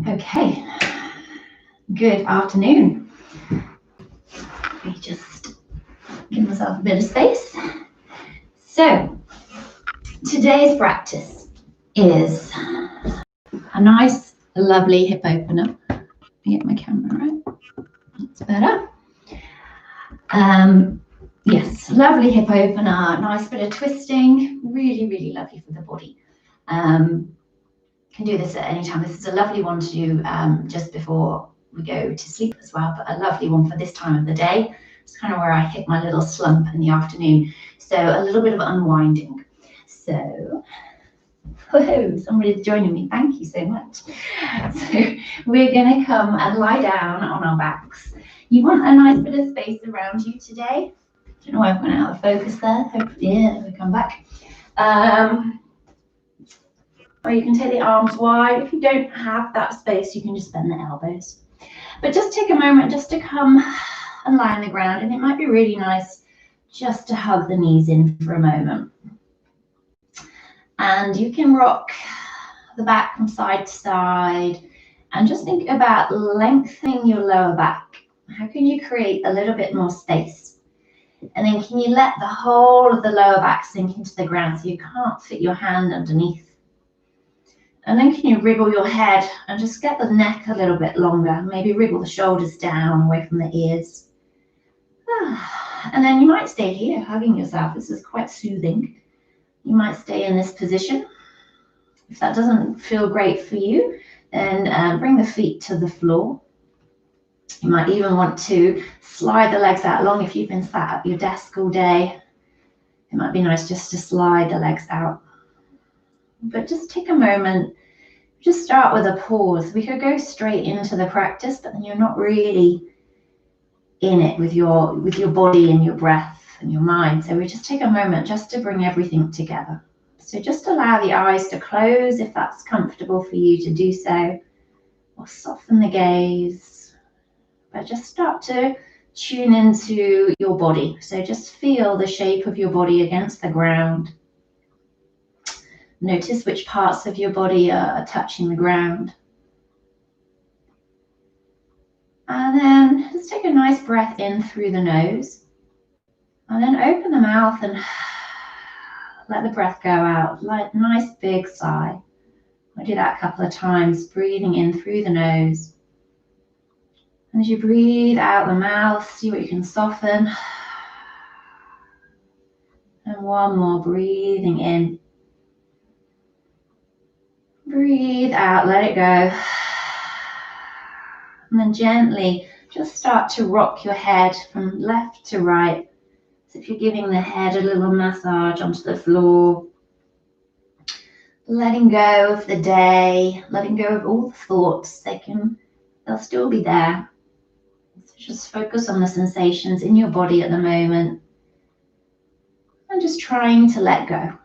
Okay, good afternoon. Let me just give myself a bit of space. So, today's practice is a nice, lovely hip opener. Let me get my camera right. That's better. Yes, lovely hip opener, nice bit of twisting, really, really lovely for the body. Can do this at any time. This is a lovely one to do just before we go to sleep as well, but a lovely one for this time of the day. It's kind of where I hit my little slump in the afternoon. So a little bit of unwinding. So, whoa, somebody's joining me. Thank you so much. So we're going to come and lie down on our backs. You want a nice bit of space around you today. Don't know why I've gone out of focus there. Hopefully, yeah, we come back. Or you can take the arms wide. If you don't have that space, you can just bend the elbows. But just take a moment just to come and lie on the ground. And it might be really nice just to hug the knees in for a moment. And you can rock the back from side to side. And just think about lengthening your lower back. How can you create a little bit more space? And then can you let the whole of the lower back sink into the ground so you can't fit your hand underneath? And then can you wriggle your head and just get the neck a little bit longer? Maybe wriggle the shoulders down away from the ears. And then you might stay here hugging yourself. This is quite soothing. You might stay in this position. If that doesn't feel great for you, then bring the feet to the floor. You might even want to slide the legs out long if you've been sat at your desk all day. It might be nice just to slide the legs out. But just take a moment, just start with a pause. We could go straight into the practice, but then you're not really in it with your body and your breath and your mind. So we just take a moment just to bring everything together. So just allow the eyes to close if that's comfortable for you to do so, or soften the gaze. But just start to tune into your body. So just feel the shape of your body against the ground. Notice which parts of your body are touching the ground. And then just take a nice breath in through the nose. And then open the mouth and let the breath go out. Like nice big sigh. I do that a couple of times, breathing in through the nose. And as you breathe out the mouth, see what you can soften. And one more, breathing in. Breathe out, let it go. And then gently just start to rock your head from left to right. As if you're giving the head a little massage onto the floor. Letting go of the day, letting go of all the thoughts. They'll still be there. So just focus on the sensations in your body at the moment. And just trying to let go.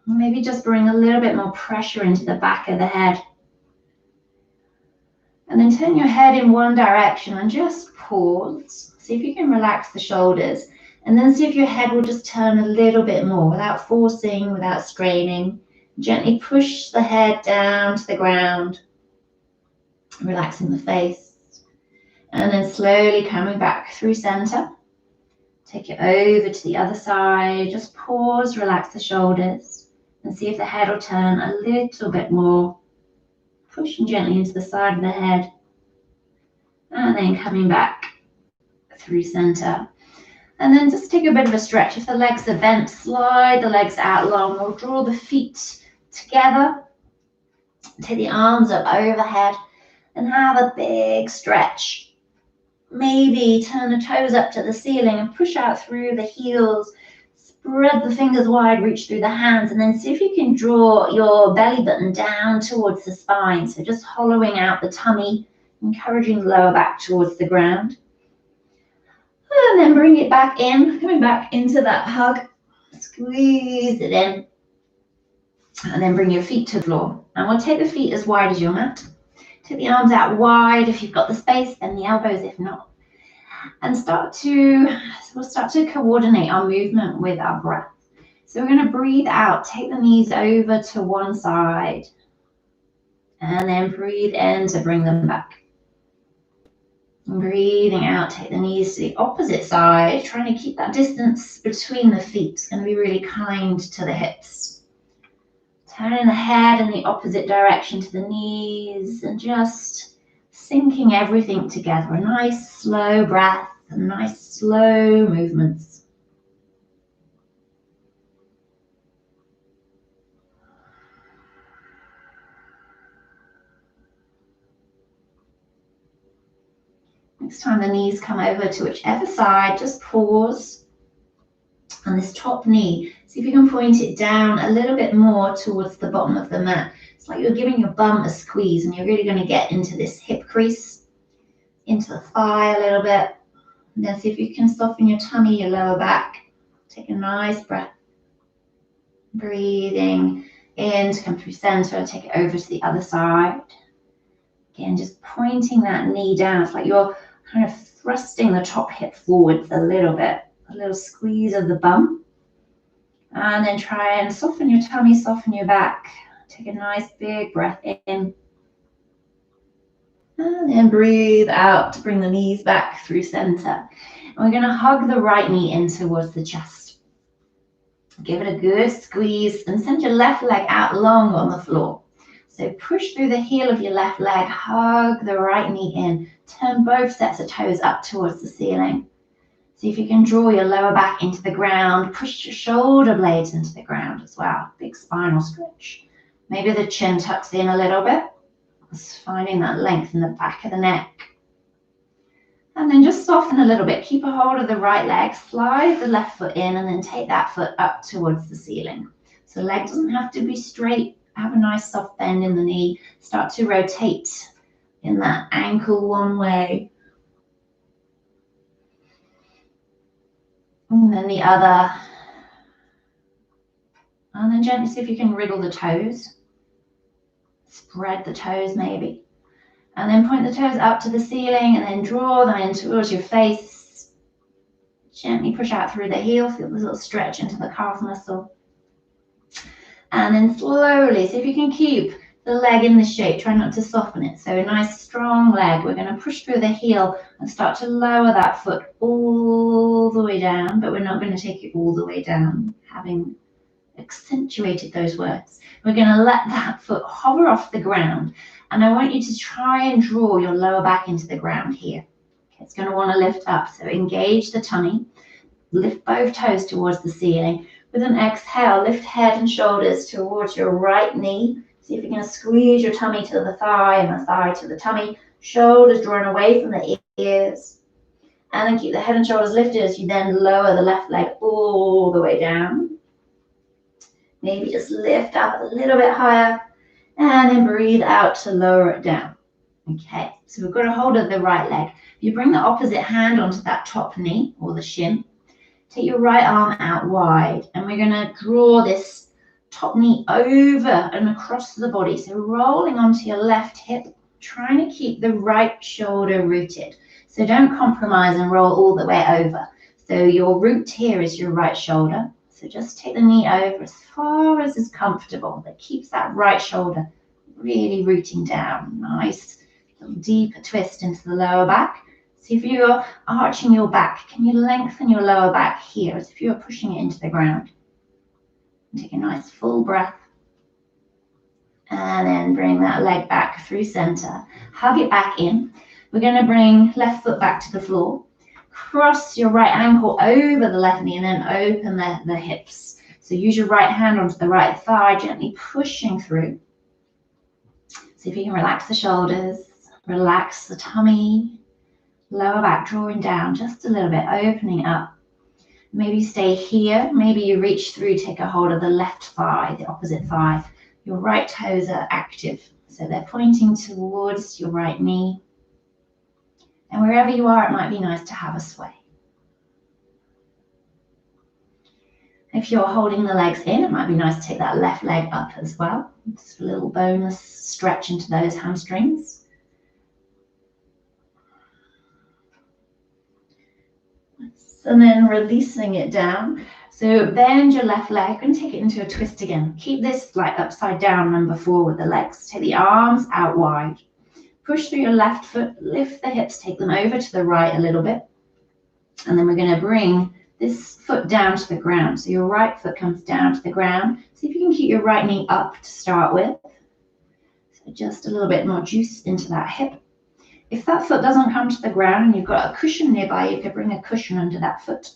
Maybe just bring a little bit more pressure into the back of the head. And then turn your head in one direction and just pause. See if you can relax the shoulders. And then see if your head will just turn a little bit more without forcing, without straining. Gently push the head down to the ground. Relaxing the face. And then slowly coming back through center. Take it over to the other side. Just pause, relax the shoulders. And see if the head will turn a little bit more. Pushing gently into the side of the head. And then coming back through center. And then just take a bit of a stretch. If the legs are bent, slide the legs out long or draw the feet together. Take the arms up overhead and have a big stretch. Maybe turn the toes up to the ceiling and push out through the heels. Spread the fingers wide, reach through the hands, and then see if you can draw your belly button down towards the spine. So just hollowing out the tummy, encouraging the lower back towards the ground. And then bring it back in, coming back into that hug. Squeeze it in. And then bring your feet to the floor. And we'll take the feet as wide as your mat. Take the arms out wide if you've got the space, and the elbows if not. And we'll start to coordinate our movement with our breath. So we're going to breathe out, take the knees over to one side, and then breathe in to bring them back. And breathing out, take the knees to the opposite side, trying to keep that distance between the feet. It's going to be really kind to the hips. Turning the head in the opposite direction to the knees and just syncing everything together. A nice slow breath and nice slow movements. Next time the knees come over to whichever side, just pause on this top knee. See if you can point it down a little bit more towards the bottom of the mat. It's like you're giving your bum a squeeze and you're really going to get into this hip crease, into the thigh a little bit. And then see if you can soften your tummy, your lower back. Take a nice breath. Breathing in to come through center, take it over to the other side. Again, just pointing that knee down. It's like you're kind of thrusting the top hip forwards a little bit. A little squeeze of the bum. And then try and soften your tummy, soften your back. Take a nice big breath in. And then breathe out to bring the knees back through center. And we're going to hug the right knee in towards the chest. Give it a good squeeze and send your left leg out long on the floor. So push through the heel of your left leg, hug the right knee in, turn both sets of toes up towards the ceiling. See if you can draw your lower back into the ground, push your shoulder blades into the ground as well. Big spinal stretch. Maybe the chin tucks in a little bit. Just finding that length in the back of the neck. And then just soften a little bit. Keep a hold of the right leg, slide the left foot in, and then take that foot up towards the ceiling. So the leg doesn't have to be straight. Have a nice soft bend in the knee. Start to rotate in that ankle one way. And then the other. And then gently see if you can wriggle the toes. Spread the toes maybe. And then point the toes up to the ceiling and then draw them in towards your face. Gently push out through the heel. Feel this little stretch into the calf muscle. And then slowly, see if you can keep the leg in the shape. Try not to soften it. So a nice strong leg. We're going to push through the heel and start to lower that foot all the way down. But we're not going to take it all the way down, having accentuated those words. We're going to let that foot hover off the ground. And I want you to try and draw your lower back into the ground here. Okay, it's going to want to lift up. So engage the tummy. Lift both toes towards the ceiling. With an exhale, lift head and shoulders towards your right knee. See if you can squeeze your tummy to the thigh and the thigh to the tummy. Shoulders drawn away from the ears. And then keep the head and shoulders lifted as you then lower the left leg all the way down. Maybe just lift up a little bit higher. And then breathe out to lower it down. Okay, so we've got a hold of the right leg. You bring the opposite hand onto that top knee or the shin. Take your right arm out wide, and we're going to draw this top knee over and across the body. So rolling onto your left hip, trying to keep the right shoulder rooted. So don't compromise and roll all the way over. So your root here is your right shoulder. So just take the knee over as far as is comfortable. That keeps that right shoulder really rooting down. Nice little deeper twist into the lower back. See if you're arching your back, can you lengthen your lower back here as if you're pushing it into the ground. And take a nice full breath. And then bring that leg back through center. Hug it back in. We're going to bring left foot back to the floor. Cross your right ankle over the left knee and then open the hips. So use your right hand onto the right thigh, gently pushing through. See if you can relax the shoulders, relax the tummy. Lower back drawing down just a little bit, opening up. Maybe stay here. Maybe you reach through, take a hold of the left thigh, the opposite thigh. Your right toes are active, so they're pointing towards your right knee. And wherever you are, it might be nice to have a sway. If you're holding the legs in, it might be nice to take that left leg up as well. Just a little bonus stretch into those hamstrings. And then releasing it down. So bend your left leg and take it into a twist again. Keep this like upside down, number 4 with the legs. Take the arms out wide. Push through your left foot, lift the hips, take them over to the right a little bit. And then we're going to bring this foot down to the ground. So your right foot comes down to the ground. See if you can keep your right knee up to start with. So just a little bit more juice into that hip. If that foot doesn't come to the ground and you've got a cushion nearby, you could bring a cushion under that foot.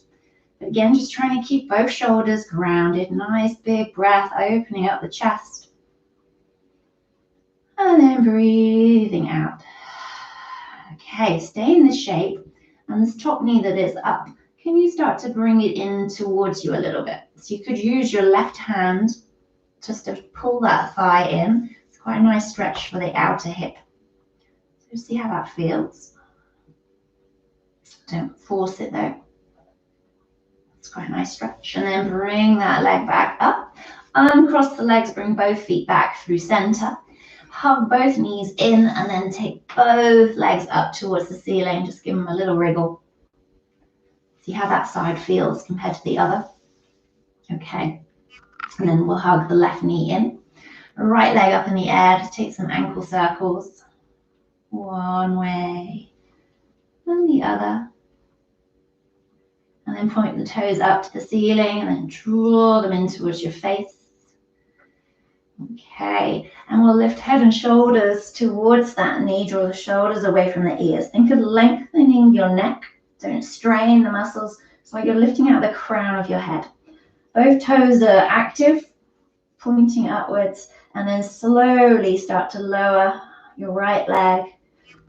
But again, just trying to keep both shoulders grounded. Nice big breath, opening up the chest. And then breathing out. Okay, stay in this shape. And this top knee that is up, can you start to bring it in towards you a little bit? So you could use your left hand just to pull that thigh in. It's quite a nice stretch for the outer hip. So see how that feels. Don't force it though. It's quite a nice stretch. And then bring that leg back up. Uncross the legs, bring both feet back through center. Hug both knees in and then take both legs up towards the ceiling. Just give them a little wriggle. See how that side feels compared to the other. Okay. And then we'll hug the left knee in. Right leg up in the air. Just take some ankle circles. One way and the other. And then point the toes up to the ceiling and then draw them in towards your face. Okay, and we'll lift head and shoulders towards that knee. Draw the shoulders away from the ears. Think of lengthening your neck. Don't strain the muscles. It's like you're lifting out the crown of your head. Both toes are active, pointing upwards, and then slowly start to lower your right leg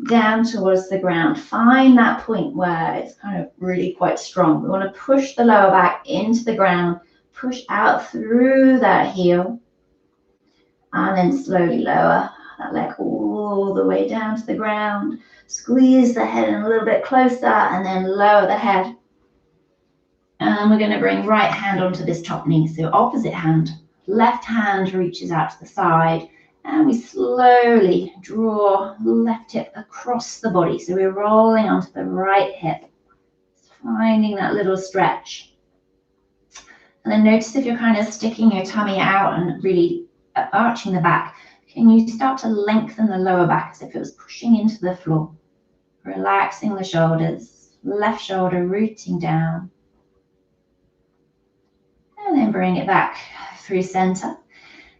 down towards the ground. Find that point where it's kind of really quite strong. We want to push the lower back into the ground, push out through that heel, and then slowly lower that leg all the way down to the ground. Squeeze the head in a little bit closer and then lower the head. And we're going to bring right hand onto this top knee. So opposite hand, left hand reaches out to the side. And we slowly draw left hip across the body. So we're rolling onto the right hip, finding that little stretch. And then notice if you're kind of sticking your tummy out and really arching the back, can you start to lengthen the lower back as if it was pushing into the floor? Relaxing the shoulders, left shoulder rooting down. And then bring it back through center.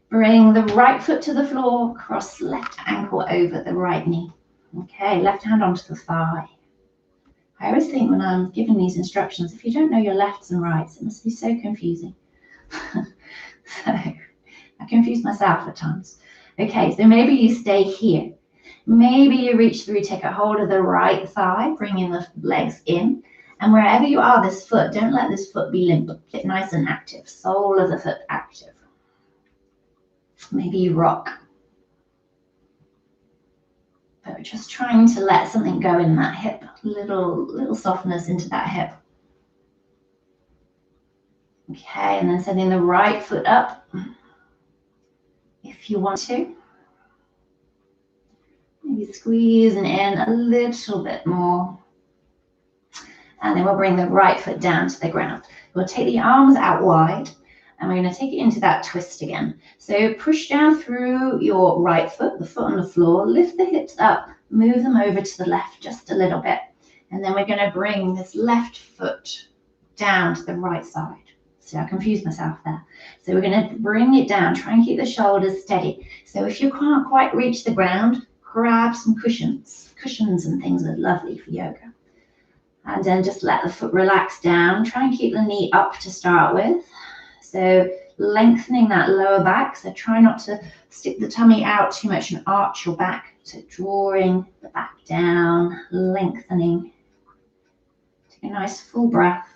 Bring the right foot to the floor, cross left ankle over the right knee. Okay, left hand onto the thigh. I always think when I'm giving these instructions, if you don't know your lefts and rights, it must be so confusing. So I confuse myself at times. Okay, so maybe you stay here. Maybe you reach through, take a hold of the right thigh, bringing the legs in. And wherever you are, this foot, don't let this foot be limp. Keep it nice and active. Sole of the foot active. Maybe you rock. But we're just trying to let something go in that hip. Little softness into that hip. Okay, and then sending the right foot up. If you want to. Maybe squeezing in a little bit more. And then we'll bring the right foot down to the ground. We'll take the arms out wide. And we're going to take it into that twist again. So push down through your right foot, the foot on the floor, lift the hips up, move them over to the left just a little bit. And then we're going to bring this left foot down to the right side. So I confused myself there. So we're going to bring it down, try and keep the shoulders steady. So if you can't quite reach the ground, grab some cushions. Cushions and things are lovely for yoga. And then just let the foot relax down. Try and keep the knee up to start with. So lengthening that lower back. So try not to stick the tummy out too much and arch your back. So drawing the back down, lengthening. Take a nice full breath.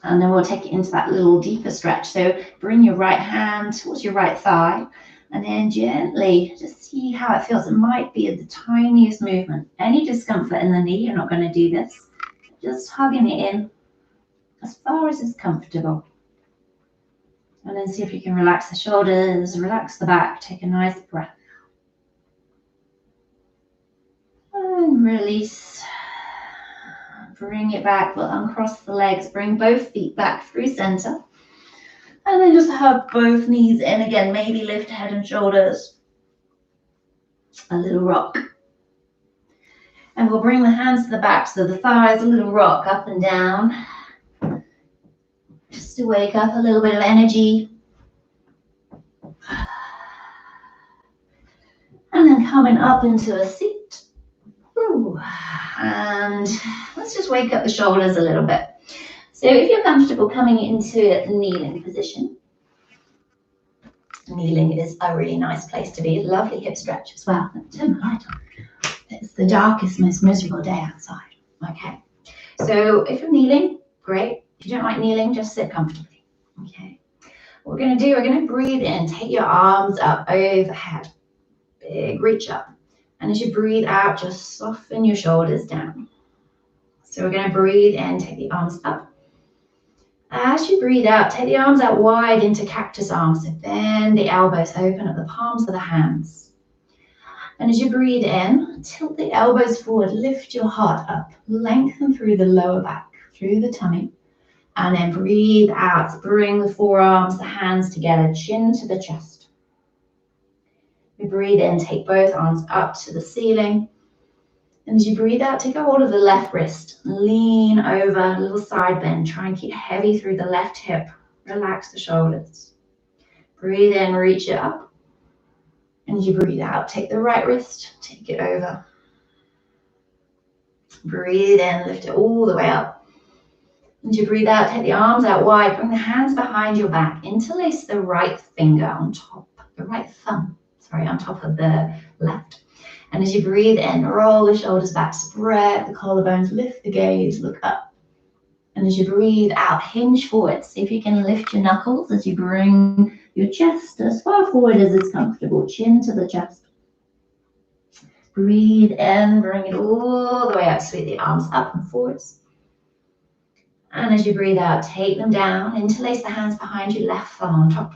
And then we'll take it into that little deeper stretch. So bring your right hand towards your right thigh. And then gently just see how it feels. It might be the tiniest movement. Any discomfort in the knee, you're not going to do this. Just hugging it in as far as it's comfortable. And then see if you can relax the shoulders, relax the back, take a nice breath. And release. Bring it back. We'll uncross the legs. Bring both feet back through center. And then just hug both knees in again. Maybe lift head and shoulders. A little rock. And we'll bring the hands to the back, so the thighs, a little rock up and down. Just to wake up a little bit of energy. And then coming up into a seat. Ooh. And let's just wake up the shoulders a little bit. So if you're comfortable coming into the kneeling position, kneeling is a really nice place to be. Lovely hip stretch as well. Turn the light on. It's the darkest, most miserable day outside. Okay. So if you're kneeling, great. If you don't like kneeling, just sit comfortably. Okay. What we're going to do, we're going to breathe in. Take your arms up overhead. Big reach up. And as you breathe out, just soften your shoulders down. So we're going to breathe in, take the arms up. As you breathe out, take the arms out wide into cactus arms. So bend the elbows, open up the palms of the hands. And as you breathe in, tilt the elbows forward, lift your heart up, lengthen through the lower back, through the tummy. And then breathe out, bring the forearms, the hands together, chin to the chest. We breathe in, take both arms up to the ceiling. And as you breathe out, take a hold of the left wrist, lean over, a little side bend. Try and keep heavy through the left hip. Relax the shoulders. Breathe in, reach it up. And as you breathe out, take the right wrist, take it over. Breathe in, lift it all the way up. As you breathe out, take the arms out wide, bring the hands behind your back. Interlace the right finger on top, the right thumb, on top of the left. And as you breathe in, roll the shoulders back, spread the collarbones, lift the gaze, look up. And as you breathe out, hinge forward. See if you can lift your knuckles as you bring your chest as far forward as is comfortable, chin to the chest. Breathe in, bring it all the way up, sweep the arms up and forwards. And as you breathe out, take them down, interlace the hands behind you, left thumb on top.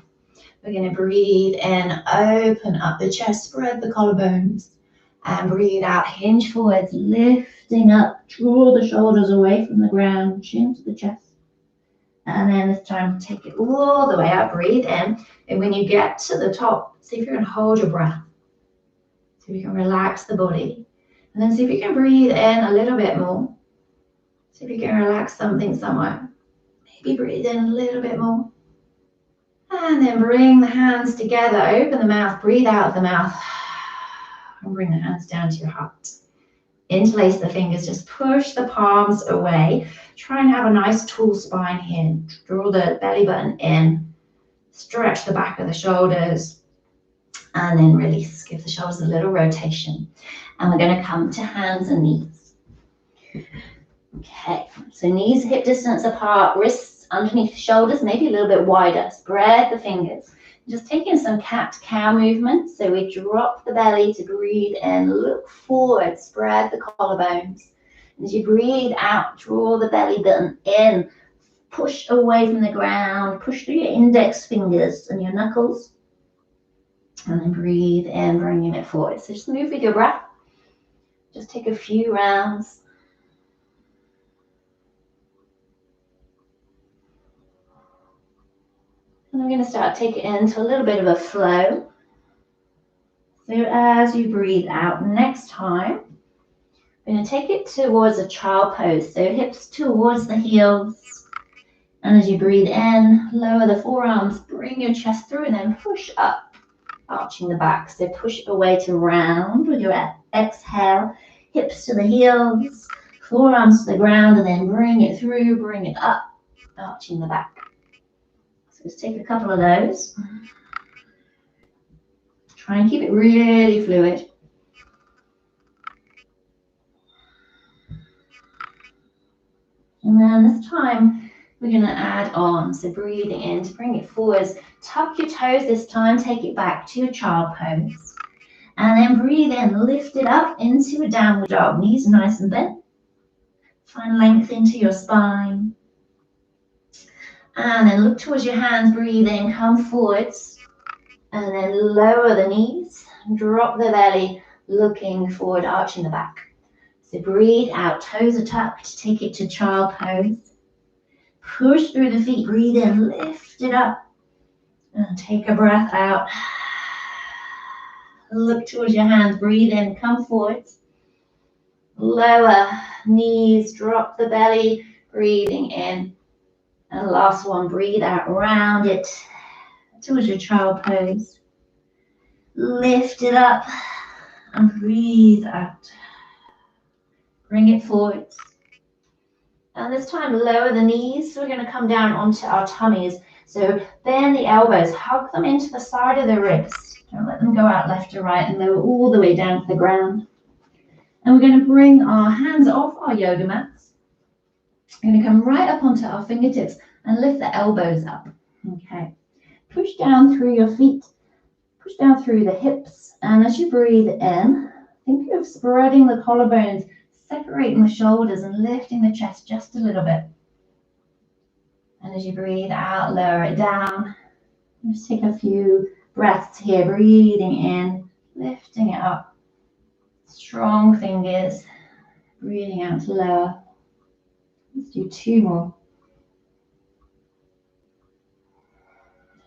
We're going to breathe in, open up the chest, spread the collarbones. And breathe out, hinge forwards, lifting up, draw the shoulders away from the ground, chin to the chest. And then this time, take it all the way up, breathe in. And when you get to the top, see if you can hold your breath. See if you can relax the body. And then see if you can breathe in a little bit more. See if you can relax something somewhere. Maybe breathe in a little bit more. And then bring the hands together, open the mouth, breathe out of the mouth. And bring the hands down to your heart. Interlace the fingers, just push the palms away. Try and have a nice tall spine here. Draw the belly button in. Stretch the back of the shoulders. And then release. Give the shoulders a little rotation. And we're going to come to hands and knees. Okay, so knees hip distance apart, wrists underneath the shoulders, maybe a little bit wider. Spread the fingers. Just taking some cat-cow movements. So we drop the belly to breathe in, look forward, spread the collarbones. As you breathe out, draw the belly button in, push away from the ground, push through your index fingers and your knuckles. And then breathe in, bringing it forward. So just move with your breath. Just take a few rounds. And we're going to start taking it into a little bit of a flow. So as you breathe out, next time, we're going to take it towards a child pose. So hips towards the heels. And as you breathe in, lower the forearms, bring your chest through, and then push up, arching the back. So push away to round with your exhale. Hips to the heels, forearms to the ground, and then bring it through, bring it up, arching the back. So let's take a couple of those. Try and keep it really fluid. And then this time, we're going to add on. So breathing in to bring it forwards. Tuck your toes this time. Take it back to your child pose. And then breathe in. Lift it up into a downward dog. Knees nice and bent. Find length into your spine. And then look towards your hands. Breathe in. Come forwards. And then lower the knees. Drop the belly. Looking forward, arching the back. So breathe out, toes are tucked, take it to child pose. Push through the feet, breathe in, lift it up. And take a breath out. Look towards your hands, breathe in, come forwards. Lower knees, drop the belly, breathing in. And last one, breathe out, round it towards your child pose. Lift it up and breathe out. Bring it forwards. And this time, lower the knees. So we're going to come down onto our tummies. So bend the elbows, hug them into the side of the ribs. Don't let them go out left or right, and lower all the way down to the ground. And we're going to bring our hands off our yoga mats. We're going to come right up onto our fingertips and lift the elbows up. Okay. Push down through your feet. Push down through the hips. And as you breathe in, think of spreading the collarbones, separating the shoulders and lifting the chest just a little bit. And as you breathe out, lower it down. Just take a few breaths here, breathing in, lifting it up. Strong fingers, breathing out to lower. Let's do 2 more.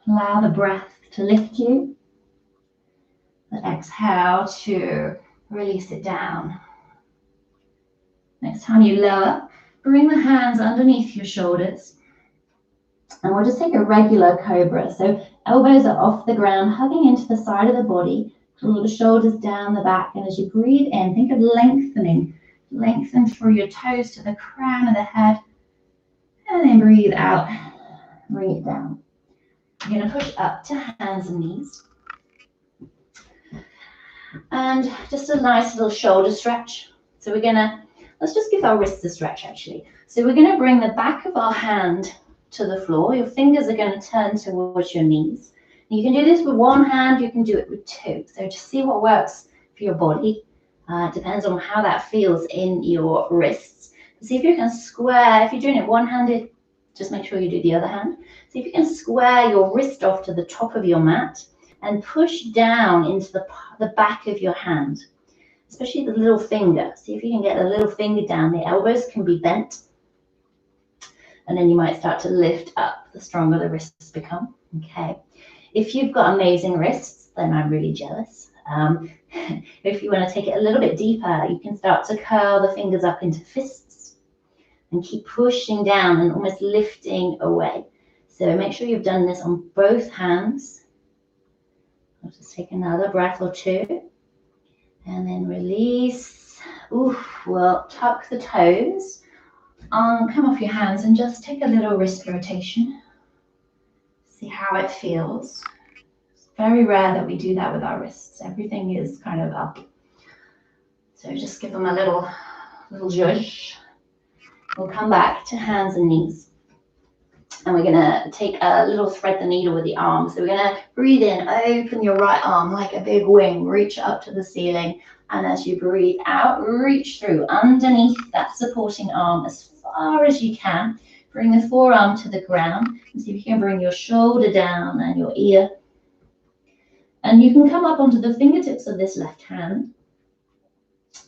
Allow the breath to lift you. The exhale to release it down. Next time you lower, bring the hands underneath your shoulders. And we'll just take a regular cobra. So elbows are off the ground, hugging into the side of the body. Draw the shoulders down the back. And as you breathe in, think of lengthening. Lengthen through your toes to the crown of the head. And then breathe out. Bring it down. You're going to push up to hands and knees. And just a nice little shoulder stretch. So we're going to, let's just give our wrists a stretch actually. So we're going to bring the back of our hand to the floor. Your fingers are going to turn towards your knees. You can do this with one hand, you can do it with 2. So just see what works for your body. It depends on how that feels in your wrists. See if you can square, if you're doing it one-handed, just make sure you do the other hand. See if you can square your wrist off to the top of your mat and push down into the back of your hand, especially the little finger. See if you can get the little finger down. The elbows can be bent. And then you might start to lift up the stronger the wrists become. Okay. If you've got amazing wrists, then I'm really jealous. If you want to take it a little bit deeper, you can start to curl the fingers up into fists and keep pushing down and almost lifting away. So make sure you've done this on both hands. I'll just take another breath or 2 and then release. Oof, well, tuck the toes. Come off your hands and just take a little wrist rotation. See how it feels. It's very rare that we do that with our wrists. Everything is kind of up. So just give them a little zhuzh. We'll come back to hands and knees. And we're going to take a little thread the needle with the arms. So we're going to breathe in, open your right arm like a big wing, reach up to the ceiling. And as you breathe out, reach through underneath that supporting arm as far as you can. Bring the forearm to the ground and see if you can bring your shoulder down and your ear. And you can come up onto the fingertips of this left hand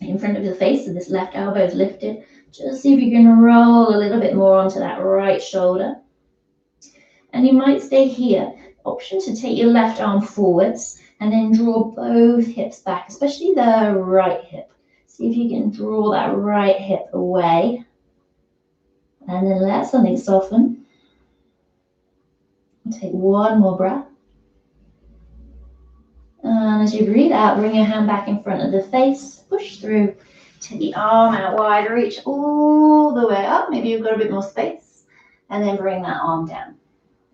in front of the face, so this left elbow is lifted. Just see if you can roll a little bit more onto that right shoulder. And you might stay here. Option to take your left arm forwards and then draw both hips back, especially the right hip. See if you can draw that right hip away. And then let something soften. Take one more breath. And as you breathe out, bring your hand back in front of the face. Push through. Take the arm out wide. Reach all the way up. Maybe you've got a bit more space. And then bring that arm down.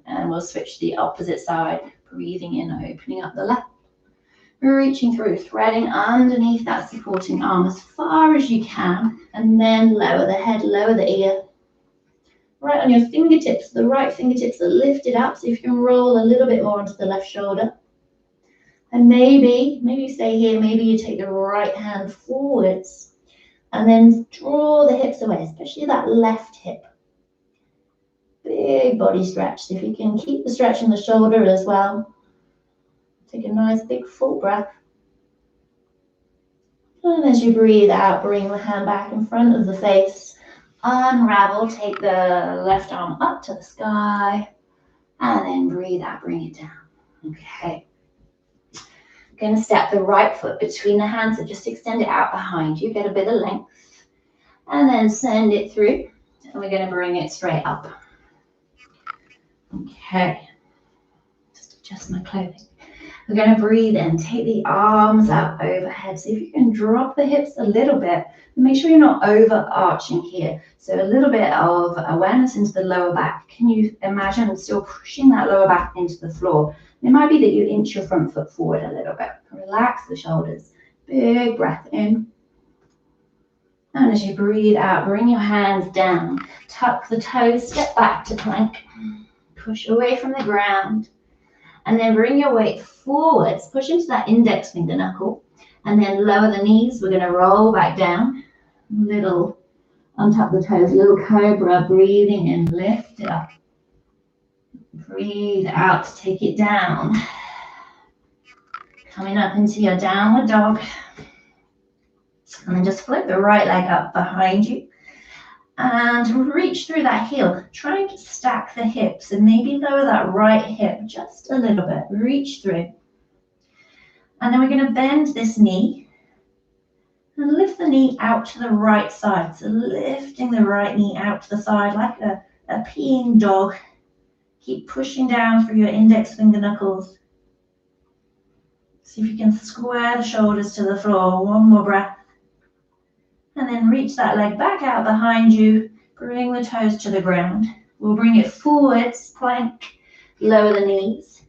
And we'll switch to the opposite side. Breathing in, opening up the left. Reaching through, threading underneath that supporting arm as far as you can. And then lower the head, lower the ear. Right on your fingertips, the right fingertips are lifted up, so if you can roll a little bit more onto the left shoulder. And maybe you stay here, maybe you take the right hand forwards and then draw the hips away, especially that left hip. Big body stretch, so if you can keep the stretch in the shoulder as well. Take a nice big full breath. And as you breathe out, bring the hand back in front of the face. Unravel, take the left arm up to the sky. And then breathe out, bring it down. Okay. Going to step the right foot between the hands, so just extend it out behind you, get a bit of length, and then send it through, and we're going to bring it straight up. Okay, just adjust my clothing. We're going to breathe in, take the arms up overhead. See if you can drop the hips a little bit. Make sure you're not overarching here. So a little bit of awareness into the lower back. Can you imagine still pushing that lower back into the floor? It might be that you inch your front foot forward a little bit. Relax the shoulders. Big breath in. And as you breathe out, bring your hands down. Tuck the toes, step back to plank. Push away from the ground. And then bring your weight forwards. Push into that index finger knuckle. And then lower the knees. We're going to roll back down. Little, untuck the toes, little cobra. Breathing in, lift it up. Breathe out to take it down. Coming up into your downward dog. And then just flip the right leg up behind you. And reach through that heel. Try and stack the hips and maybe lower that right hip just a little bit. Reach through. And then we're going to bend this knee. And lift the knee out to the right side. So lifting the right knee out to the side like a peeing dog. Keep pushing down through your index finger knuckles. See if you can square the shoulders to the floor. One more breath. And then reach that leg back out behind you. Bring the toes to the ground. We'll bring it forwards, plank. Lower the knees.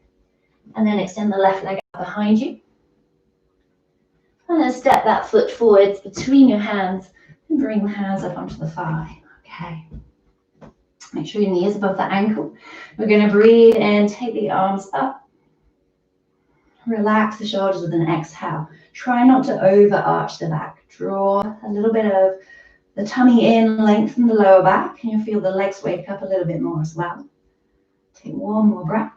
And then extend the left leg out behind you. And then step that foot forwards between your hands and bring the hands up onto the thigh. Okay. Make sure your knee is above the ankle. We're going to breathe in, take the arms up. Relax the shoulders with an exhale. Try not to overarch the back. Draw a little bit of the tummy in, lengthen the lower back, and you'll feel the legs wake up a little bit more as well. Take one more breath.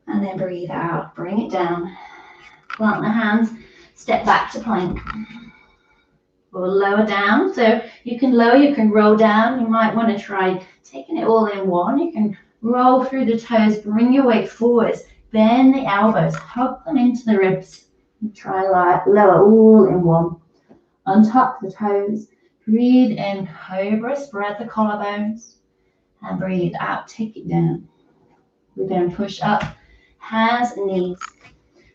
And then breathe out. Bring it down. Plant the hands. Step back to plank. We'll lower down. So you can lower, you can roll down. You might want to try taking it all in one. You can roll through the toes. Bring your weight forwards. Bend the elbows. Hug them into the ribs. Try lower all in one. Untuck the toes. Breathe in, cobra. Spread the collarbones. And breathe out. Take it down. We're going to push up. Hands and knees.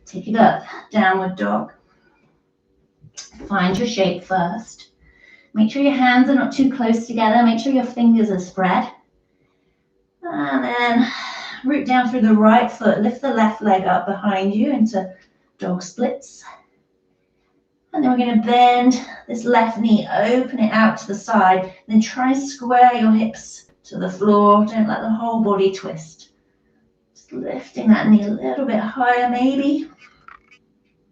Take it up. Downward dog. Find your shape first. Make sure your hands are not too close together. Make sure your fingers are spread. And then root down through the right foot. Lift the left leg up behind you into dog splits. And then we're going to bend this left knee, open it out to the side. Then try and square your hips to the floor. Don't let the whole body twist. Just lifting that knee a little bit higher maybe.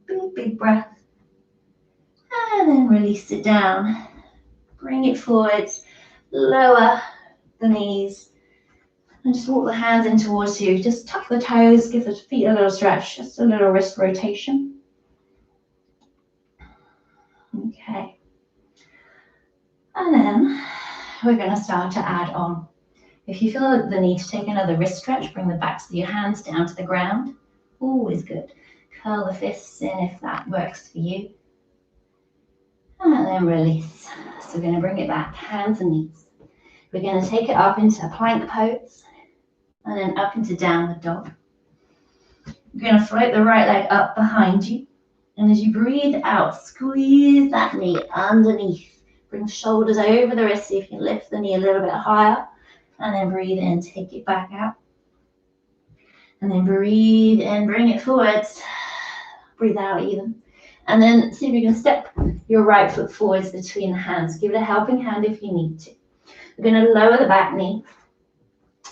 Big, big breath. And then release it down. Bring it forwards. Lower the knees. And just walk the hands in towards you. Just tuck the toes. Give the feet a little stretch. Just a little wrist rotation. Okay. And then we're going to start to add on. If you feel the need to take another wrist stretch, bring the backs of your hands down to the ground. Always good. Curl the fists in if that works for you. And then release. So we're going to bring it back, hands and knees. We're going to take it up into a plank pose and then up into downward dog. We're going to float the right leg up behind you. And as you breathe out, squeeze that knee underneath. Bring the shoulders over the wrist. See if you can lift the knee a little bit higher. And then breathe in, take it back out. And then breathe in, bring it forwards. Breathe out even. And then see if you can step your right foot forwards between the hands. Give it a helping hand if you need to. We're going to lower the back knee.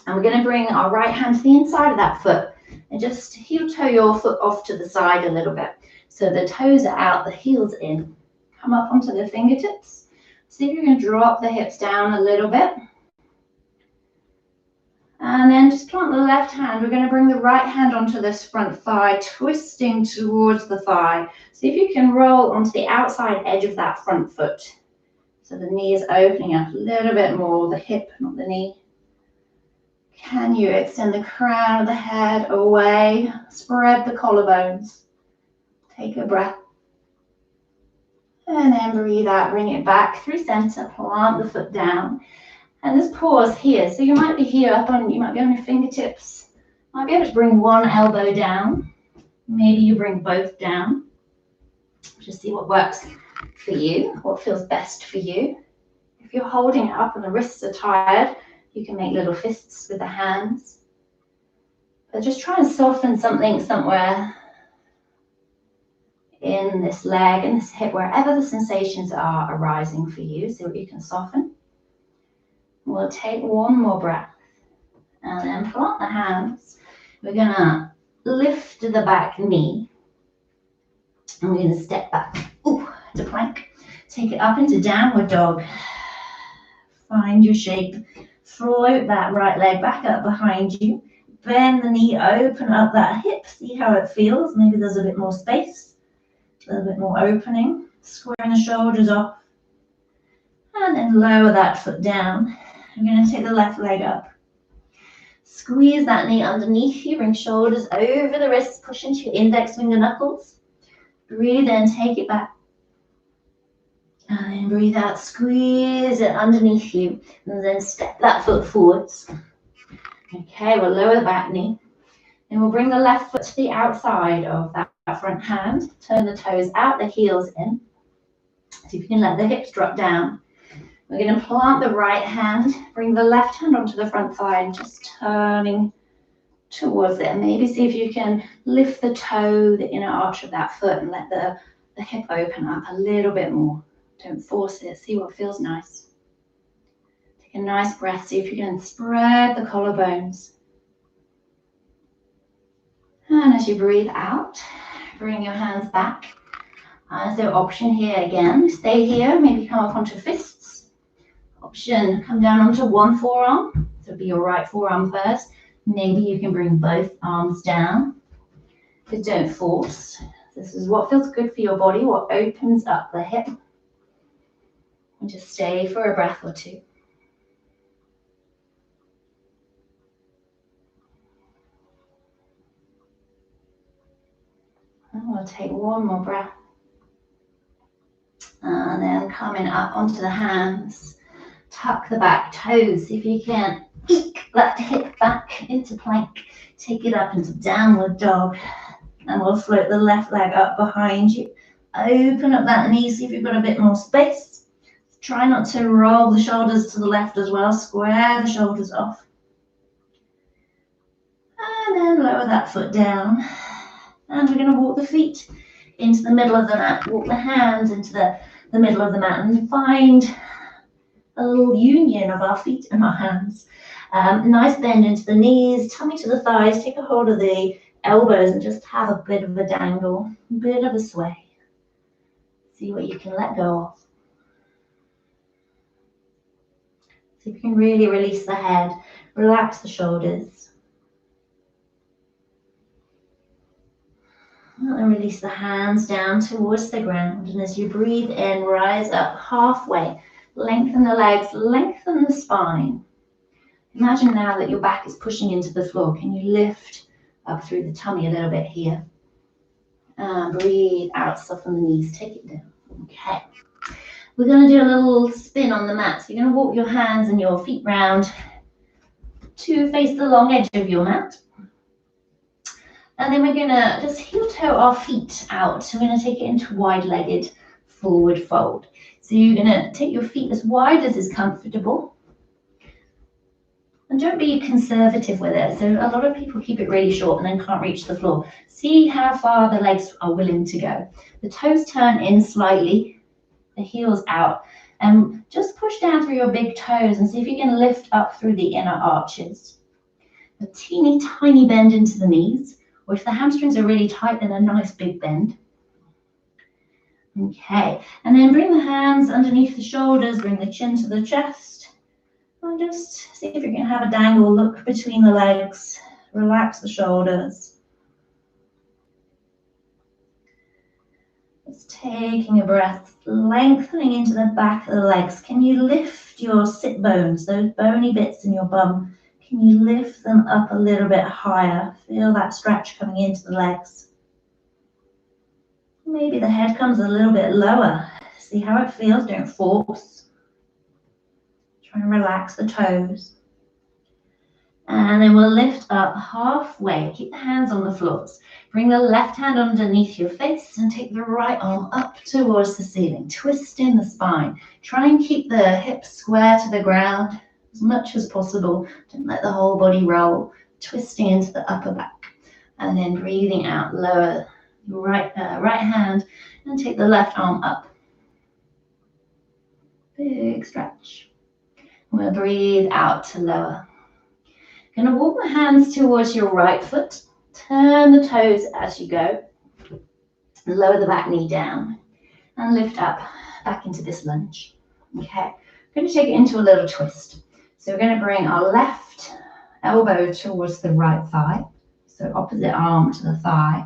And we're going to bring our right hand to the inside of that foot. And just heel toe your foot off to the side a little bit. So the toes are out, the heel's in. Come up onto the fingertips. See if you can drop the hips down a little bit. And then then just plant the left hand. We're going to bring the right hand onto this front thigh, twisting towards the thigh. See if you can roll onto the outside edge of that front foot. So the knee is opening up a little bit more, the hip, not the knee. Can you extend the crown of the head away? Spread the collarbones. Take a breath. And then breathe out, bring it back through center, plant the foot down. And just pause here. So you might be here you might be on your fingertips. Might be able to bring one elbow down. Maybe you bring both down. Just see what works for you, what feels best for you. If you're holding it up and the wrists are tired, you can make little fists with the hands. But just try and soften something somewhere in this leg and this hip, wherever the sensations are arising for you. See what you can soften. We'll take one more breath and then plant the hands. We're going to lift the back knee and we're going to step back to plank. Take it up into downward dog. Find your shape. Float that right leg back up behind you. Bend the knee, open up that hip. See how it feels. Maybe there's a bit more space, a little bit more opening. Squaring the shoulders off. And then lower that foot down. We're going to take the left leg up. Squeeze that knee underneath you. Bring shoulders over the wrists. Push into your index finger knuckles. Breathe in, take it back. And then breathe out, squeeze it underneath you. And then step that foot forwards. Okay, we'll lower the back knee. Then we'll bring the left foot to the outside of that front hand. Turn the toes out, the heels in. See if you can let the hips drop down. We're going to plant the right hand, bring the left hand onto the front thigh and just turning towards it. And maybe see if you can lift the toe, the inner arch of that foot and let the hip open up a little bit more. Don't force it. See what feels nice. Take a nice breath. See if you can spread the collarbones. And as you breathe out, bring your hands back. So option here again. Stay here. Maybe come up onto fists. Option, come down onto one forearm. So it'll be your right forearm first. Maybe you can bring both arms down. But don't force. This is what feels good for your body, what opens up the hip. And just stay for a breath or two. And we'll take one more breath. And then coming up onto the hands. Tuck the back toes. See if you can eke that hip back into plank. Take it up into downward dog. And we'll float the left leg up behind you. Open up that knee. See if you've got a bit more space. Try not to roll the shoulders to the left as well. Square the shoulders off. And then lower that foot down. And we're going to walk the feet into the middle of the mat. Walk the hands into the middle of the mat and find a little union of our feet and our hands. Nice bend into the knees, tummy to the thighs. Take a hold of the elbows and just have a bit of a dangle, a bit of a sway. See what you can let go of. See if you can really release the head, relax the shoulders. And then release the hands down towards the ground. And as you breathe in, rise up halfway. Lengthen the legs, lengthen the spine. Imagine now that your back is pushing into the floor. Can you lift up through the tummy a little bit here? And breathe out, soften the knees, take it down. Okay. We're going to do a little spin on the mat. So you're going to walk your hands and your feet round to face the long edge of your mat. And then we're going to just heel toe our feet out. We're going to take it into wide-legged forward fold. So you're going to take your feet as wide as is comfortable. And don't be conservative with it. So a lot of people keep it really short and then can't reach the floor. See how far the legs are willing to go. The toes turn in slightly, the heels out. And just push down through your big toes and see if you can lift up through the inner arches. A teeny tiny bend into the knees. Or if the hamstrings are really tight, then a nice big bend. Okay, and then bring the hands underneath the shoulders, bring the chin to the chest. And just see if you can have a dangle, look between the legs, relax the shoulders. Just taking a breath, lengthening into the back of the legs. Can you lift your sit bones, those bony bits in your bum? Can you lift them up a little bit higher? Feel that stretch coming into the legs. Maybe the head comes a little bit lower. See how it feels, don't force. Try and relax the toes. And then we'll lift up halfway. Keep the hands on the floors. Bring the left hand underneath your face and take the right arm up towards the ceiling. Twisting the spine. Try and keep the hips square to the ground as much as possible. Don't let the whole body roll. Twisting into the upper back. And then breathing out, lower your right hand and take the left arm up. Big stretch. We'll breathe out to lower. Going to walk the hands towards your right foot. Turn the toes as you go. Lower the back knee down and lift up back into this lunge. Okay, I'm going to take it into a little twist. So we're going to bring our left elbow towards the right thigh. So opposite arm to the thigh.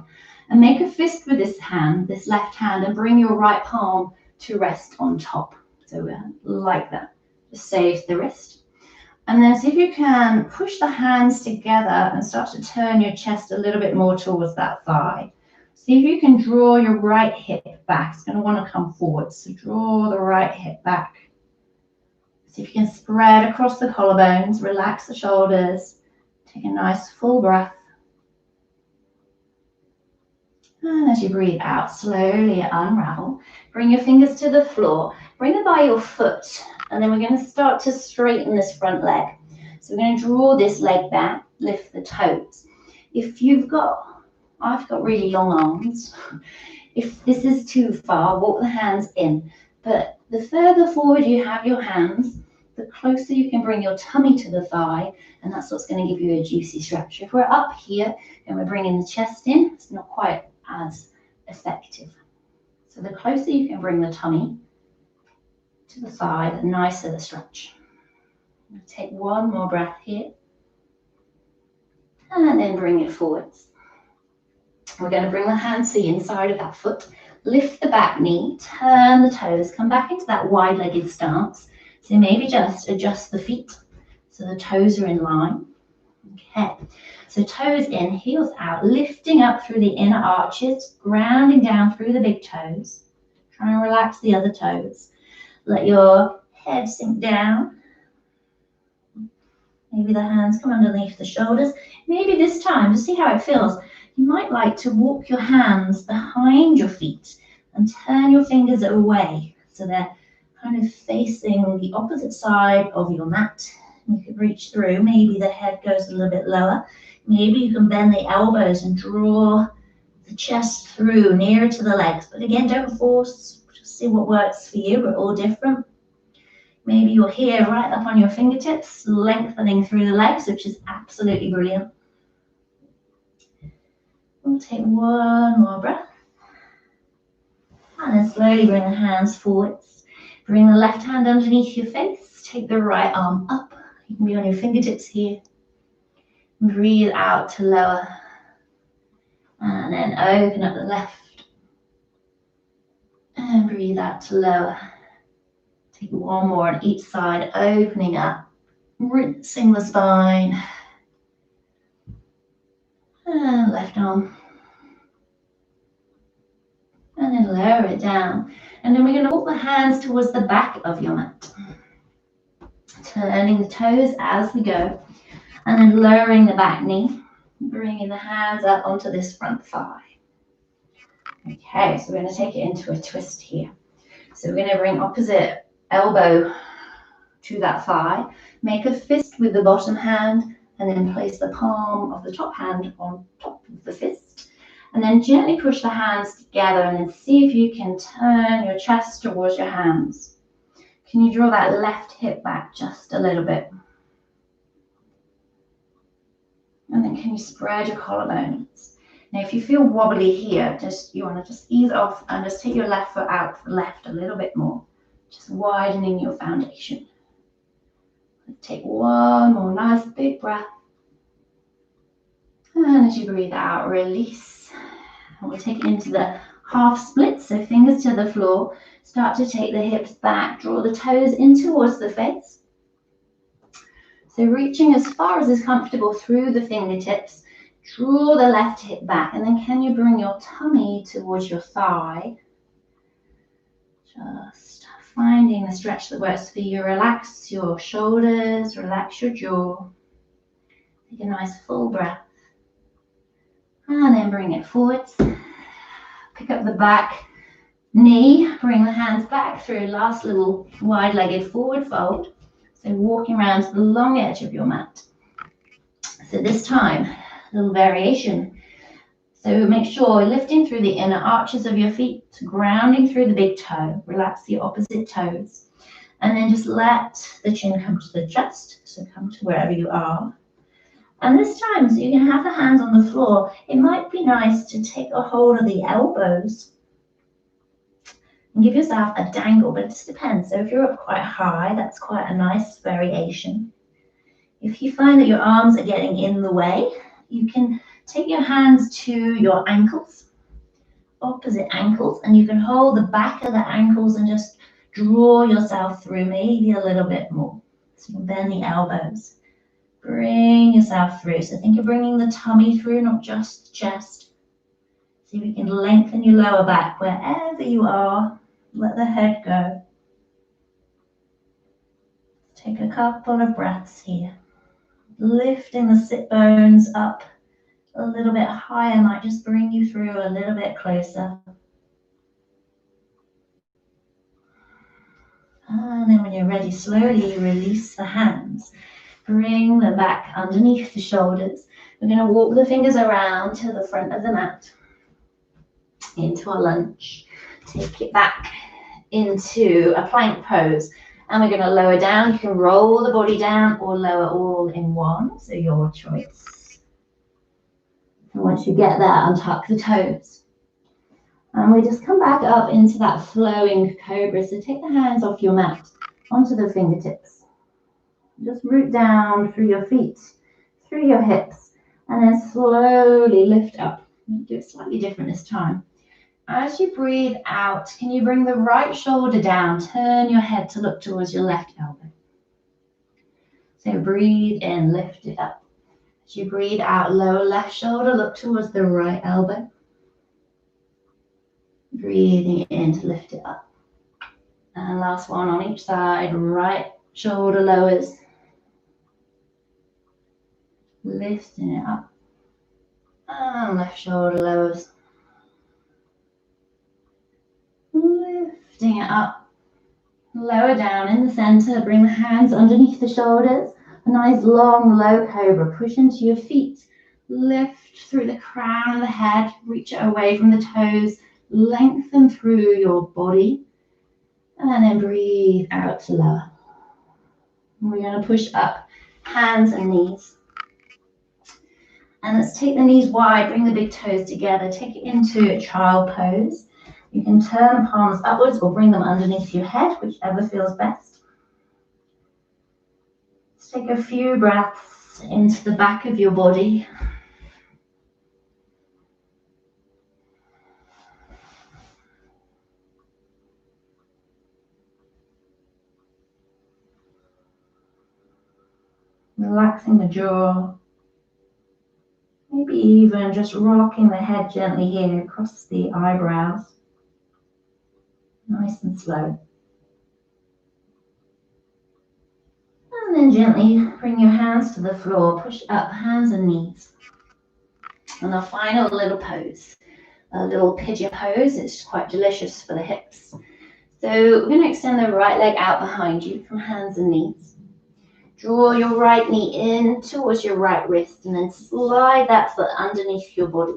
And make a fist with this hand, this left hand, and bring your right palm to rest on top. So like that. Just saves the wrist. And then see if you can push the hands together and start to turn your chest a little bit more towards that thigh. See if you can draw your right hip back. It's going to want to come forward. So draw the right hip back. See if you can spread across the collarbones, relax the shoulders. Take a nice full breath. And as you breathe out, slowly unravel. Bring your fingers to the floor. Bring them by your foot. And then we're going to start to straighten this front leg. So we're going to draw this leg back, lift the toes. If I've got really long arms. If this is too far, walk the hands in. But the further forward you have your hands, the closer you can bring your tummy to the thigh, and that's what's going to give you a juicy stretch. If we're up here and we're bringing the chest in, it's not quite as effective. So the closer you can bring the tummy to the thigh, the nicer the stretch. Take one more breath here. And then bring it forwards. We're going to bring the hands to the inside of that foot. Lift the back knee, turn the toes, come back into that wide-legged stance. So maybe just adjust the feet so the toes are in line. Okay, so toes in, heels out, lifting up through the inner arches, grounding down through the big toes. Try and relax the other toes. Let your head sink down. Maybe the hands come underneath the shoulders. Maybe this time, to see how it feels, you might like to walk your hands behind your feet and turn your fingers away so they're kind of facing the opposite side of your mat. You can reach through. Maybe the head goes a little bit lower. Maybe you can bend the elbows and draw the chest through nearer to the legs. But again, don't force. Just see what works for you. We're all different. Maybe you're here right up on your fingertips, lengthening through the legs, which is absolutely brilliant. We'll take one more breath. And then slowly bring the hands forwards. Bring the left hand underneath your face. Take the right arm up. You can be on your fingertips here. Breathe out to lower. And then open up the left. And breathe out to lower. Take one more on each side, opening up, rinsing the spine. And left arm. And then lower it down. And then we're going to walk the hands towards the back of your mat. Turning the toes as we go. And then lowering the back knee. Bringing the hands up onto this front thigh. Okay, so we're going to take it into a twist here. So we're going to bring opposite elbow to that thigh. Make a fist with the bottom hand. And then place the palm of the top hand on top of the fist. And then gently push the hands together and then see if you can turn your chest towards your hands. Can you draw that left hip back just a little bit? And then can you spread your collarbones? Now if you feel wobbly here, you want to just ease off and just take your left foot out to the left a little bit more. Just widening your foundation. Take one more nice big breath. And as you breathe out, release. And we'll take it into the half split, so fingers to the floor. Start to take the hips back, draw the toes in towards the face. So reaching as far as is comfortable through the fingertips. Draw the left hip back, and then can you bring your tummy towards your thigh? Just finding the stretch that works for you. Relax your shoulders, relax your jaw. Take a nice full breath. And then bring it forwards. Pick up the back knee, bring the hands back through. Last little wide-legged forward fold. So walking around to the long edge of your mat. So this time, a little variation. So make sure you're lifting through the inner arches of your feet, grounding through the big toe. Relax the opposite toes. And then just let the chin come to the chest. So come to wherever you are. And this time, so you can have the hands on the floor, it might be nice to take a hold of the elbows and give yourself a dangle, but it just depends. So if you're up quite high, that's quite a nice variation. If you find that your arms are getting in the way, you can take your hands to your ankles, opposite ankles, and you can hold the back of the ankles and just draw yourself through maybe a little bit more. So you can bend the elbows. Bring yourself through. So think of bringing the tummy through, not just the chest. See if you can lengthen your lower back wherever you are. Let the head go. Take a couple of breaths here. Lifting the sit bones up a little bit higher might just bring you through a little bit closer. And then when you're ready, slowly release the hands. Bring them back underneath the shoulders. We're going to walk the fingers around to the front of the mat, into a lunge. Take it back into a plank pose. And we're going to lower down. You can roll the body down or lower all in one, so your choice. And once you get there, untuck the toes. And we just come back up into that flowing cobra. So take the hands off your mat, onto the fingertips. Just root down through your feet, through your hips, and then slowly lift up. Do it slightly different this time. As you breathe out, can you bring the right shoulder down? Turn your head to look towards your left elbow. So breathe in, lift it up. As you breathe out, lower left shoulder, look towards the right elbow. Breathing in to lift it up. And last one on each side, right shoulder lowers. Lifting it up. And left shoulder lowers. Lifting it up. Lower down in the center. Bring the hands underneath the shoulders. A nice long low cobra. Push into your feet. Lift through the crown of the head. Reach it away from the toes. Lengthen through your body. And then breathe out to lower. And we're going to push up, hands and knees. And let's take the knees wide, bring the big toes together, take it into a child pose. You can turn the palms upwards or bring them underneath your head, whichever feels best. Let's take a few breaths into the back of your body. Relaxing the jaw. Maybe even just rocking the head gently here across the eyebrows. Nice and slow. And then gently bring your hands to the floor. Push up, hands and knees. And our final little pose. A little pigeon pose. It's quite delicious for the hips. So we're going to extend the right leg out behind you from hands and knees. Draw your right knee in towards your right wrist and then slide that foot underneath your body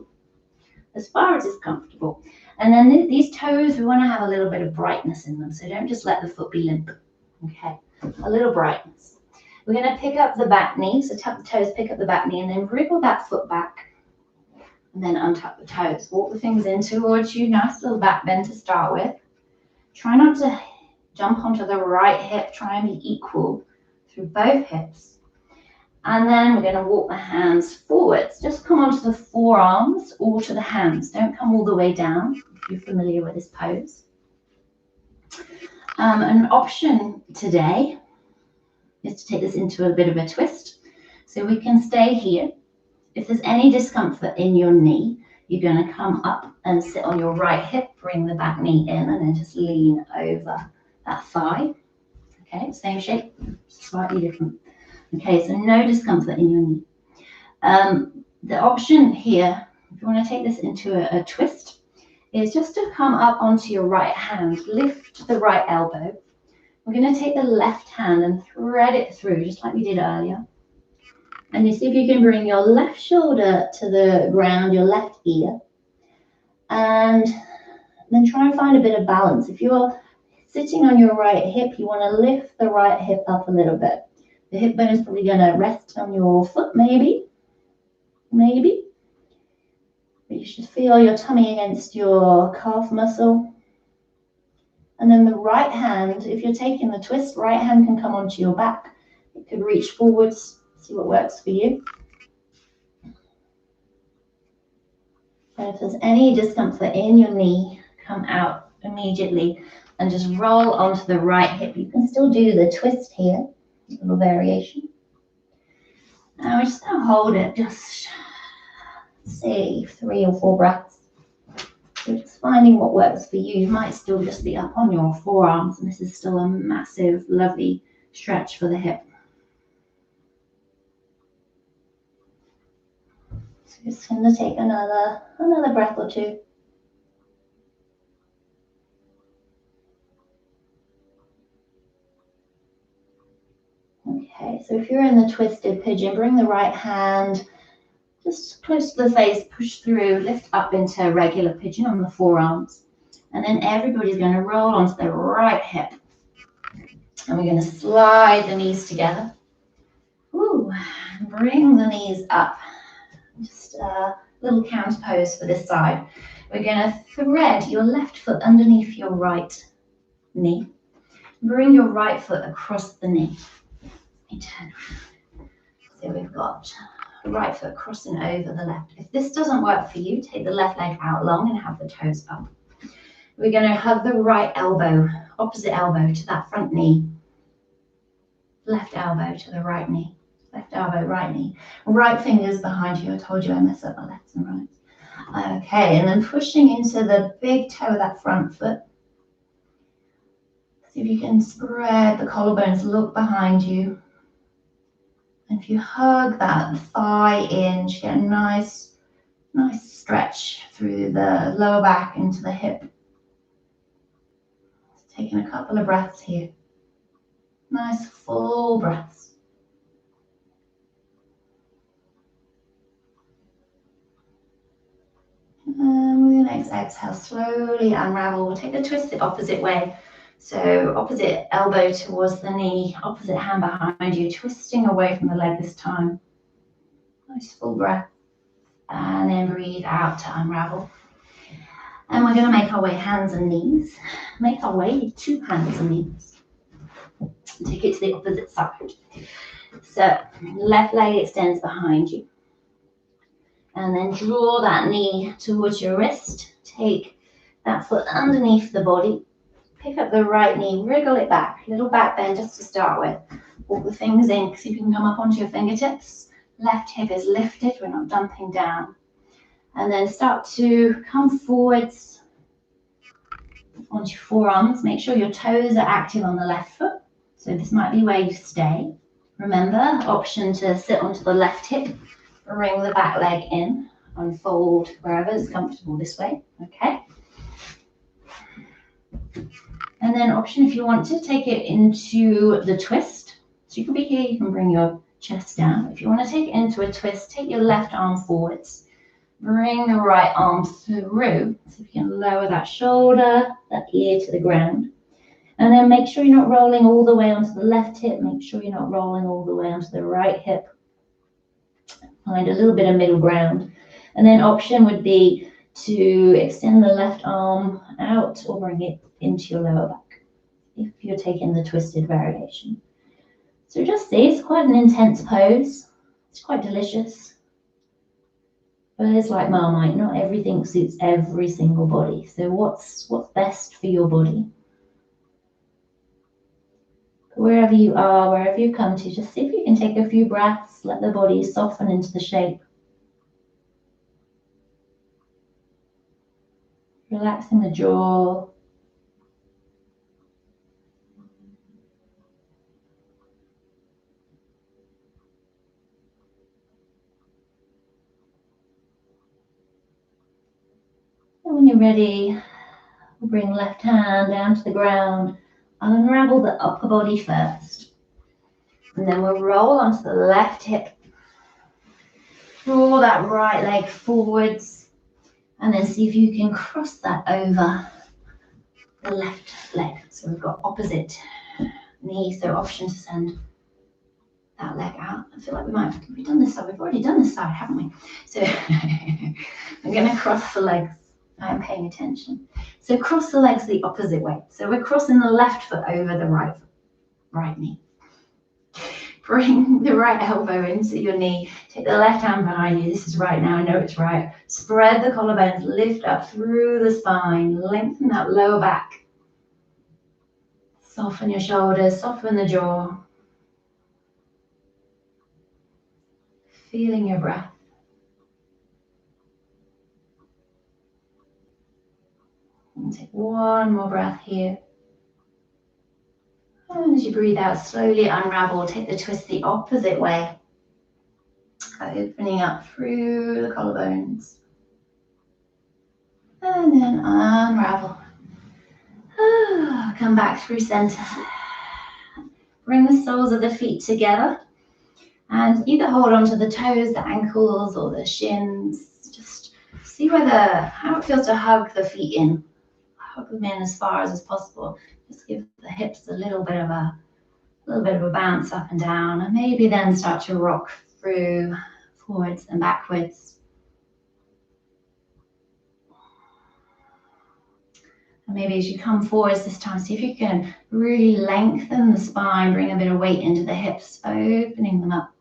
as far as is comfortable. And then these toes, we want to have a little bit of brightness in them. So don't just let the foot be limp. Okay, a little brightness. We're going to pick up the back knee. So tuck the toes, pick up the back knee and then wriggle that foot back. And then untuck the toes. Walk the fingers in towards you. Nice little back bend to start with. Try not to jump onto the right hip. Try and be equal through both hips. And then we're going to walk the hands forwards. Just come onto the forearms or to the hands. Don't come all the way down if you're familiar with this pose. An option today is to take this into a bit of a twist. So we can stay here. If there's any discomfort in your knee, you're going to come up and sit on your right hip, bring the back knee in, and then just lean over that thigh. Okay, same shape, slightly different. Okay, so no discomfort in your knee. The option here, if you want to take this into a twist, is just to come up onto your right hand, lift the right elbow. We're going to take the left hand and thread it through, just like we did earlier. And you see if you can bring your left shoulder to the ground, your left ear. And then try and find a bit of balance. If you're sitting on your right hip, you want to lift the right hip up a little bit. The hip bone is probably going to rest on your foot, maybe. But you should feel your tummy against your calf muscle. And then the right hand, if you're taking the twist, right hand can come onto your back. It could reach forwards, see what works for you. And if there's any discomfort in your knee, come out immediately and just roll onto the right hip. You can still do the twist here, a little variation. Now we're just going to hold it, just say 3 or 4 breaths. So just finding what works for you. You might still just be up on your forearms, and this is still a massive, lovely stretch for the hip. So just going to take another breath or 2. Okay, so if you're in the twisted pigeon, bring the right hand just close to the face, push through, lift up into regular pigeon on the forearms. And then everybody's going to roll onto the right hip. And we're going to slide the knees together. Ooh, bring the knees up. Just a little counter pose for this side. We're going to thread your left foot underneath your right knee. Bring your right foot across the knee. Turn around. So we've got the right foot crossing over the left. If this doesn't work for you, take the left leg out long and have the toes up. We're going to hug the right elbow, opposite elbow to that front knee. Left elbow to the right knee. Left elbow, right knee. Right fingers behind you. I told you I mess up my lefts and rights. Okay, and then pushing into the big toe of that front foot. See if you can spread the collarbones, look behind you. And if you hug that thigh in, you get a nice stretch through the lower back into the hip. Taking a couple of breaths here. Nice full breaths. And with your next exhale, slowly unravel. We'll take the twist the opposite way. So opposite elbow towards the knee, opposite hand behind you, twisting away from the leg this time. Nice full breath. And then breathe out to unravel. And we're going to make our way hands and knees. Make our way to hands and knees. Take it to the opposite side. So left leg extends behind you. And then draw that knee towards your wrist. Take that foot underneath the body. Pick up the right knee, wriggle it back, little back bend just to start with. Walk the fingers in, so you can come up onto your fingertips. Left hip is lifted, we're not dumping down. And then start to come forwards onto your forearms. Make sure your toes are active on the left foot. So this might be where you stay. Remember, option to sit onto the left hip, bring the back leg in, unfold wherever is comfortable this way, okay? And then option, if you want to, take it into the twist. So you can be here, you can bring your chest down. If you want to take it into a twist, take your left arm forwards. Bring the right arm through. So if you can lower that shoulder, that ear to the ground. And then make sure you're not rolling all the way onto the left hip. Make sure you're not rolling all the way onto the right hip. Find a little bit of middle ground. And then option would be to extend the left arm out or bring it into your lower back if you're taking the twisted variation. So just see, it's quite an intense pose. It's quite delicious. But it's like Marmite, not everything suits every single body. So what's best for your body? Wherever you are, wherever you come to, just see if you can take a few breaths, let the body soften into the shape. Relaxing the jaw. And when you're ready, bring left hand down to the ground. Unravel the upper body first. And then we'll roll onto the left hip. Draw that right leg forwards. And then see if you can cross that over the left leg. So we've got opposite knee, so option to send that leg out. I feel like we've done this side. We've already done this side, haven't we? So I'm going to cross the legs. I'm paying attention. So cross the legs the opposite way. So we're crossing the left foot over the right knee. Bring the right elbow into your knee. Take the left hand behind you. This is right now. I know it's right. Spread the collarbones. Lift up through the spine. Lengthen that lower back. Soften your shoulders. Soften the jaw. Feeling your breath. And take one more breath here. And as you breathe out, slowly unravel. Take the twist the opposite way. Opening up through the collarbones. And then unravel. Come back through center. Bring the soles of the feet together. And either hold onto the toes, the ankles, or the shins. Just see how it feels to hug the feet in. Hug them in as far as possible. Just give the hips a little bit of a bounce up and down, and maybe then start to rock through forwards and backwards. And maybe as you come forwards this time, see if you can really lengthen the spine, bring a bit of weight into the hips, opening them up.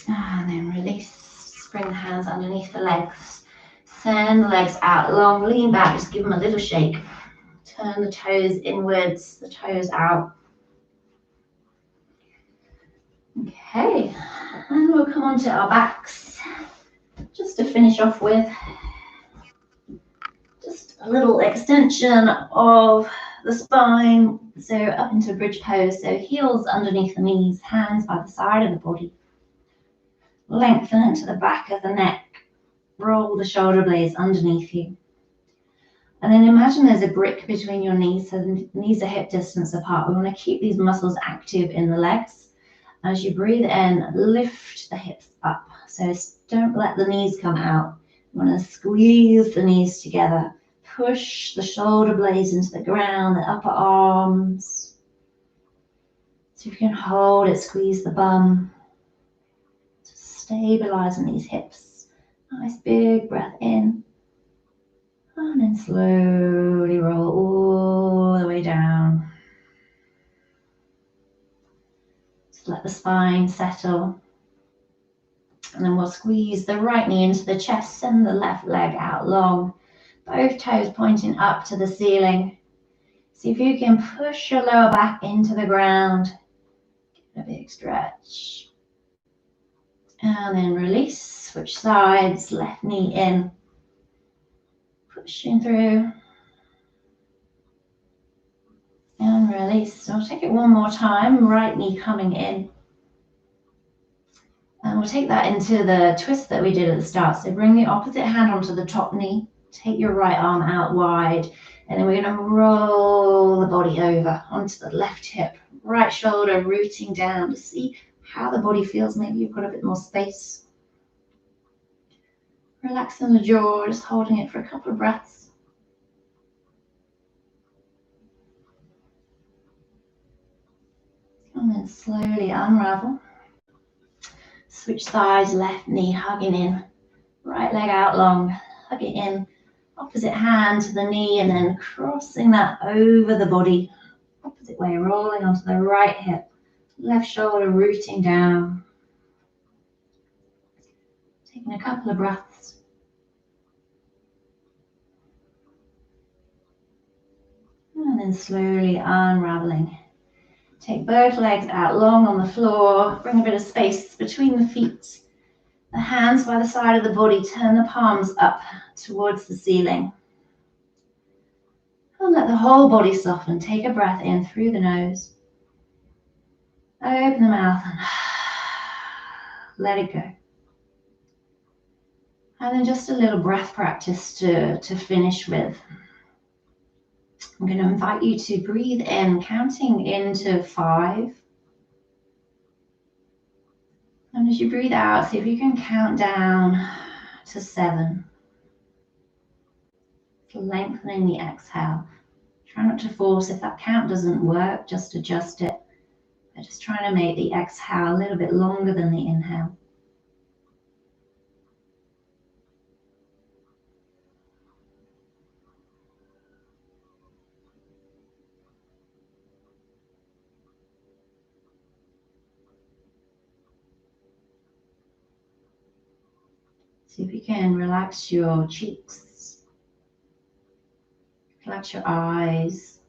And then release, bring the hands underneath the legs. Send the legs out long, lean back, just give them a little shake. Turn the toes inwards, the toes out. Okay, and we'll come onto our backs. Just to finish off with, just a little extension of the spine. So up into bridge pose, so heels underneath the knees, hands by the side of the body. Lengthen into the back of the neck. Roll the shoulder blades underneath you. And then imagine there's a brick between your knees, so the knees are hip distance apart. We want to keep these muscles active in the legs. As you breathe in, lift the hips up. So don't let the knees come out. You want to squeeze the knees together. Push the shoulder blades into the ground, the upper arms. So if you can hold it, squeeze the bum. Stabilizing these hips. Nice big breath in. And then slowly roll all the way down. Just let the spine settle. And then we'll squeeze the right knee into the chest, send the left leg out long. Both toes pointing up to the ceiling. See if you can push your lower back into the ground. Get a big stretch. And then release, switch sides, left knee in. Pushing through. And release. So I'll take it one more time, right knee coming in. And we'll take that into the twist that we did at the start. So bring the opposite hand onto the top knee. Take your right arm out wide. And then we're going to roll the body over onto the left hip. Right shoulder rooting down to see how the body feels. Maybe you've got a bit more space. Relaxing the jaw, just holding it for a couple of breaths. And then slowly unravel. Switch sides, left knee hugging in. Right leg out long, hug it in. Opposite hand to the knee and then crossing that over the body. Opposite way, rolling onto the right hip. Left shoulder rooting down. Taking a couple of breaths. And then slowly unraveling. Take both legs out long on the floor. Bring a bit of space between the feet. The hands by the side of the body. Turn the palms up towards the ceiling. And let the whole body soften. Take a breath in through the nose. Open the mouth and let it go. And then just a little breath practice to finish with. I'm going to invite you to breathe in, counting into 5. And as you breathe out, see if you can count down to 7. Lengthening the exhale. Try not to force. If that count doesn't work, just adjust it. But just trying to make the exhale a little bit longer than the inhale. See if you can relax your cheeks, relax your eyes.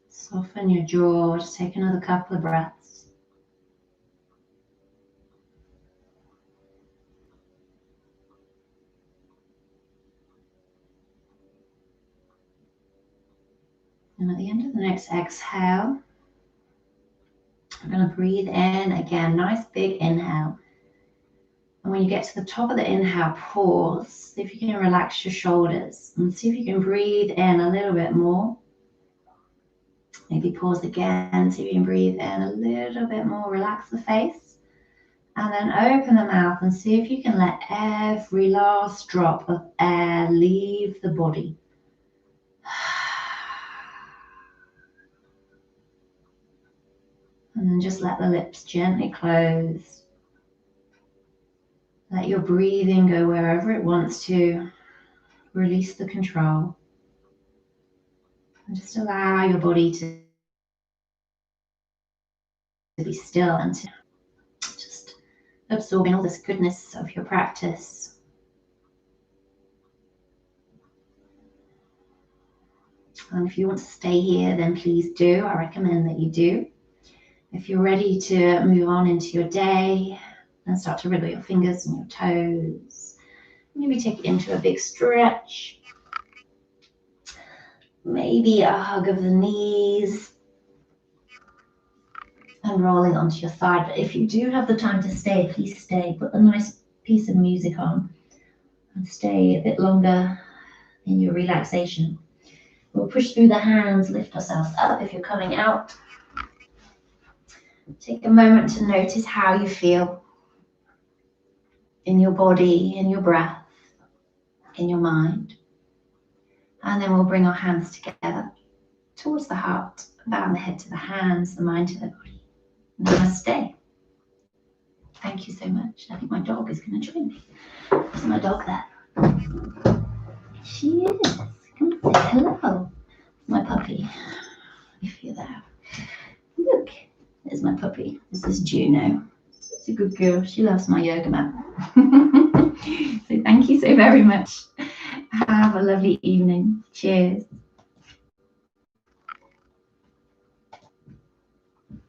Soften your jaw. Just take another couple of breaths. And at the end of the next exhale, I'm going to breathe in again. Nice big inhale. And when you get to the top of the inhale, pause. See if you can relax your shoulders. And see if you can breathe in a little bit more. Maybe pause again. See if you can breathe in a little bit more. Relax the face. And then open the mouth and see if you can let every last drop of air leave the body. And then just let the lips gently close. Let your breathing go wherever it wants to. Release the control. And just allow your body to be still and to just absorb in all this goodness of your practice. And if you want to stay here, then please do. I recommend that you do. If you're ready to move on into your day and start to wriggle your fingers and your toes, maybe take it into a big stretch. Maybe a hug of the knees and rolling onto your side. But if you do have the time to stay, please stay. Put a nice piece of music on and stay a bit longer in your relaxation. We'll push through the hands, lift ourselves up if you're coming out. Take a moment to notice how you feel in your body, in your breath, in your mind. And then we'll bring our hands together towards the heart, bowing the head to the hands, the mind to the body. Namaste. Thank you so much. I think my dog is going to join me. There's my dog there. She is. Come and say hello. My puppy, if you're there. Look. There's my puppy. This is Juno. She's a good girl. She loves my yoga mat. So thank you so very much. Have a lovely evening. Cheers.